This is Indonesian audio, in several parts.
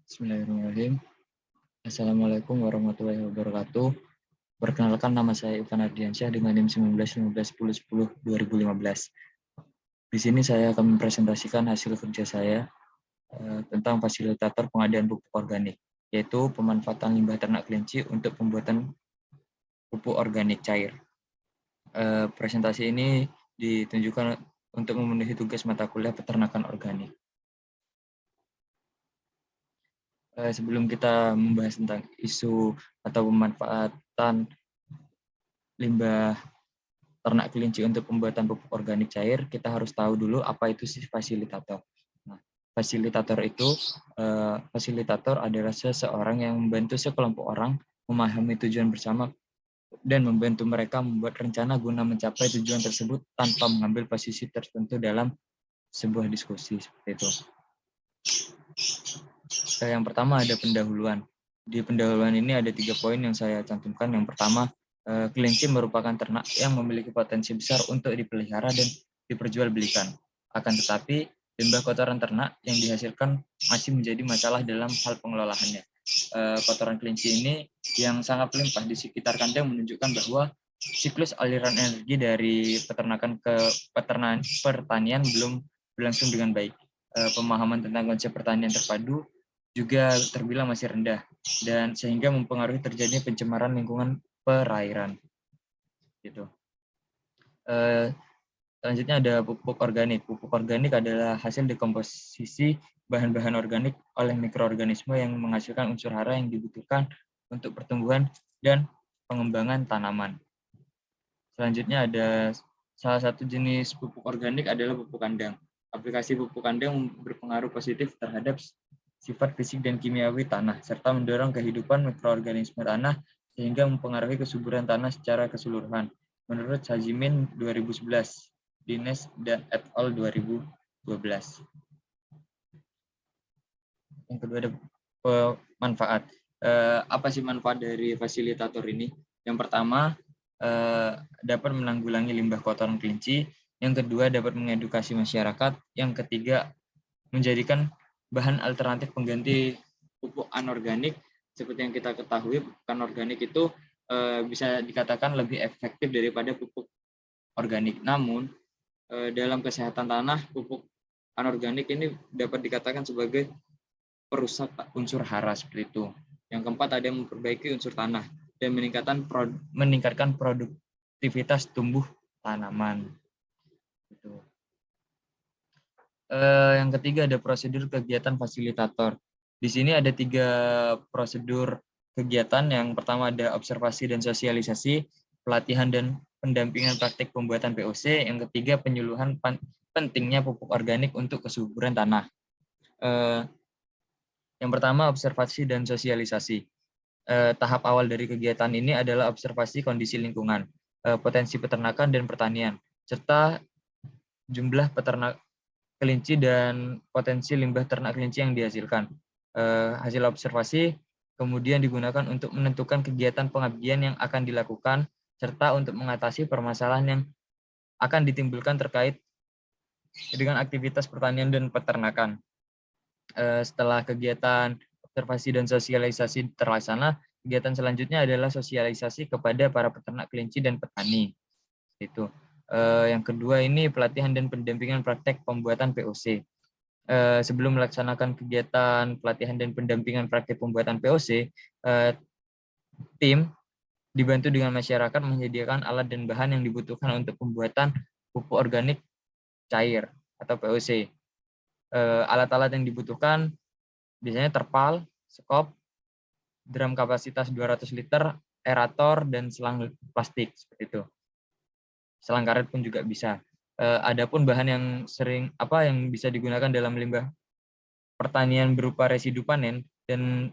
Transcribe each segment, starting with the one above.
Bismillahirrahmanirrahim. Assalamualaikum warahmatullahi wabarakatuh. Perkenalkan, nama saya Ivan Ardiansyah dengan NIM 19 15 10 10 2015. Di sini saya akan mempresentasikan hasil kerja saya tentang fasilitator pengadaan pupuk organik, yaitu pemanfaatan limbah ternak kelinci untuk pembuatan pupuk organik cair. Presentasi ini ditunjukkan untuk memenuhi tugas mata kuliah peternakan organik. Sebelum kita membahas tentang isu atau pemanfaatan limbah ternak kelinci untuk pembuatan pupuk organik cair, kita harus tahu dulu apa itu sih fasilitator. Nah, fasilitator adalah seseorang yang membantu sekelompok orang memahami tujuan bersama dan membantu mereka membuat rencana guna mencapai tujuan tersebut tanpa mengambil posisi tertentu dalam sebuah diskusi, seperti itu. Yang pertama ada pendahuluan. Di pendahuluan ini ada 3 poin yang saya cantumkan. Yang pertama, kelinci merupakan ternak yang memiliki potensi besar untuk dipelihara dan diperjualbelikan. Akan tetapi, limbah kotoran ternak yang dihasilkan masih menjadi masalah dalam hal pengelolaannya. Kotoran kelinci ini yang sangat melimpah di sekitar kandang menunjukkan bahwa siklus aliran energi dari peternakan ke pertanian belum berlangsung dengan baik. Pemahaman tentang konsep pertanian terpadu juga terbilang masih rendah, dan sehingga mempengaruhi terjadinya pencemaran lingkungan perairan. Gitu. Selanjutnya ada pupuk organik. Pupuk organik adalah hasil dekomposisi bahan-bahan organik oleh mikroorganisme yang menghasilkan unsur hara yang dibutuhkan untuk pertumbuhan dan pengembangan tanaman. Selanjutnya ada salah satu jenis pupuk organik adalah pupuk kandang. Aplikasi pupuk kandang berpengaruh positif terhadap sifat fisik dan kimiawi tanah, serta mendorong kehidupan mikroorganisme tanah sehingga mempengaruhi kesuburan tanah secara keseluruhan. Menurut Hajimin 2011, Dines dan et al. 2012. Yang kedua ada manfaat. Apa sih manfaat dari fasilitator ini? Yang pertama, dapat menanggulangi limbah kotoran kelinci. Yang kedua, dapat mengedukasi masyarakat. Yang ketiga, menjadikan bahan alternatif pengganti pupuk anorganik. Seperti yang kita ketahui, pupuk anorganik itu bisa dikatakan lebih efektif daripada pupuk organik. Namun, dalam kesehatan tanah, pupuk anorganik ini dapat dikatakan sebagai perusak unsur hara, seperti itu. Yang keempat, ada yang memperbaiki unsur tanah dan meningkatkan produktivitas tumbuh tanaman. Gitu. Yang ketiga ada prosedur kegiatan fasilitator. Di sini ada 3 prosedur kegiatan. Yang pertama ada observasi dan sosialisasi, pelatihan dan pendampingan praktik pembuatan POC. Yang ketiga penyuluhan pentingnya pupuk organik untuk kesuburan tanah. Yang pertama observasi dan sosialisasi. Tahap awal dari kegiatan ini adalah observasi kondisi lingkungan, potensi peternakan dan pertanian, serta jumlah peternak kelinci dan potensi limbah ternak kelinci yang dihasilkan. Hasil observasi kemudian digunakan untuk menentukan kegiatan pengabdian yang akan dilakukan, serta untuk mengatasi permasalahan yang akan ditimbulkan terkait dengan aktivitas pertanian dan peternakan. Setelah kegiatan observasi dan sosialisasi terlaksana, kegiatan selanjutnya adalah sosialisasi kepada para peternak kelinci dan petani. Itu. Yang kedua ini pelatihan dan pendampingan praktek pembuatan POC. Sebelum melaksanakan kegiatan pelatihan dan pendampingan praktek pembuatan POC, tim dibantu dengan masyarakat menyediakan alat dan bahan yang dibutuhkan untuk pembuatan pupuk organik cair atau POC. Alat-alat yang dibutuhkan biasanya terpal, skop, drum kapasitas 200 liter, aerator, dan selang plastik, seperti itu. Selang karet pun juga bisa. Adapun bahan yang yang bisa digunakan dalam limbah pertanian berupa residu panen dan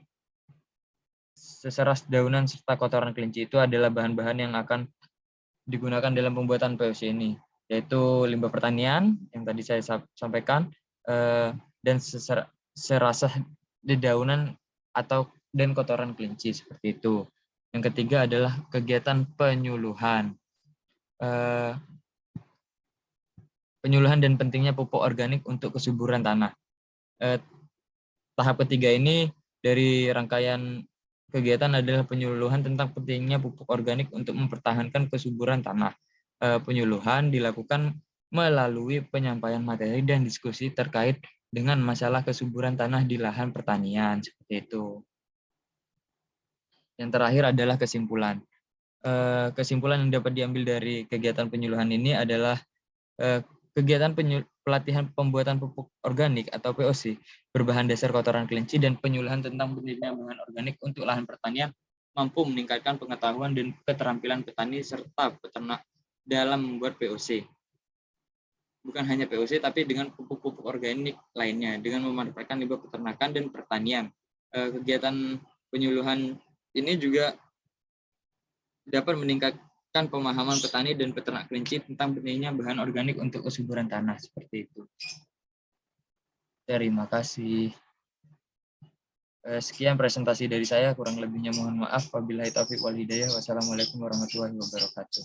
seseras daunan serta kotoran kelinci itu adalah bahan-bahan yang akan digunakan dalam pembuatan POC ini, yaitu limbah pertanian yang tadi saya sampaikan, dan serasah dedaunan dan kotoran kelinci, seperti itu. Yang ketiga adalah kegiatan penyuluhan. Penyuluhan dan pentingnya pupuk organik untuk kesuburan tanah. Tahap ketiga ini dari rangkaian kegiatan adalah penyuluhan tentang pentingnya pupuk organik untuk mempertahankan kesuburan tanah. Penyuluhan dilakukan melalui penyampaian materi dan diskusi terkait dengan masalah kesuburan tanah di lahan pertanian, seperti itu. Yang terakhir adalah kesimpulan. Kesimpulan yang dapat diambil dari kegiatan penyuluhan ini adalah kegiatan pelatihan pembuatan pupuk organik atau POC berbahan dasar kotoran kelinci dan penyuluhan tentang pentingnya bahan organik untuk lahan pertanian mampu meningkatkan pengetahuan dan keterampilan petani serta peternak dalam membuat POC. Bukan hanya POC, tapi dengan pupuk-pupuk organik lainnya, dengan memanfaatkan limbah peternakan dan pertanian. Kegiatan penyuluhan ini juga dapat meningkatkan pemahaman petani dan peternak kelinci tentang pentingnya bahan organik untuk kesuburan tanah, seperti itu. Terima kasih. Sekian presentasi dari saya, kurang lebihnya mohon maaf. Wabillahi taufiq wal hidayah. Wassalamualaikum warahmatullahi wabarakatuh.